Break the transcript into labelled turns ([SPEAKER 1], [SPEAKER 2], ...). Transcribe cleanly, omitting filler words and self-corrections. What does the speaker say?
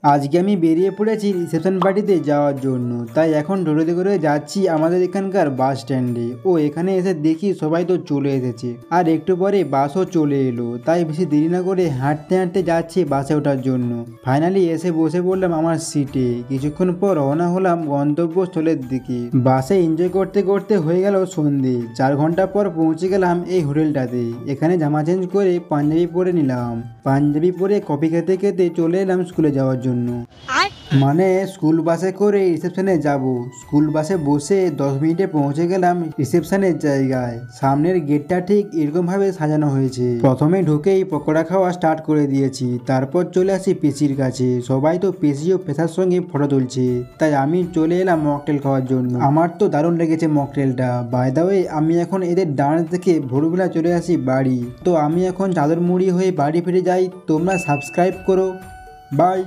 [SPEAKER 1] আজকে আমি বেরিয়ে পড়েছি রিসেপশন পার্টিতে যাওয়ার জন্য। তাই এখন টোটোতে করে যাচ্ছি আমাদের এখানকার বাস স্ট্যান্ডে। ও এখানে এসে দেখি সবাই তো চলে এসেছে, আর একটু পরে বাসও চলে এলো। তাই বেশি দেরি না করে হাঁটতে হাঁটতে যাচ্ছি বাসে ওঠার জন্য। ফাইনালি এসে বসে পড়লাম আমার সিটে। কিছুক্ষণ পর রওনা হলাম গন্তব্যস্থলের দিকে। বাসে এনজয় করতে করতে হয়ে গেল সন্ধে। 4 ঘন্টা পর পৌঁছে গেলাম এই হোটেলটাতে। এখানে জামা চেঞ্জ করে পাঞ্জাবি পরে নিলাম। পাঞ্জাবি পরে কফি খেতে খেতে চলে এলাম স্কুলে যাওয়ার জন্য। মানে স্কুল বাসে করে রিসেপশনে যাব। স্কুল বাসে বসে 10 মিনিটে পৌঁছে গেলাম রিসেপশনের জায়গায়। সামনের গেটটা ঠিক এরকম ভাবে সাজানো হয়েছে। প্রথমে ঢুকেই পকোড়া খাওয়া স্টার্ট করে দিয়েছি। তারপর চলে আসি পিসির কাছে। সবাই তো পিসি ও পেশার সঙ্গে ফটো তুলছে, তাই আমি চলে এলাম মকটেল খাওয়ার জন্য। আমার তো দারুণ লেগেছে মকটেলটা। বাই দা ওয়ে, আমি এখন এদের ডান্স দেখে ভোরবেলা চলে আসি বাড়ি। তো আমি এখন চাদর মুড়ি হয়ে বাড়ি ফিরে যাই। তোমরা সাবস্ক্রাইব করো। বাই।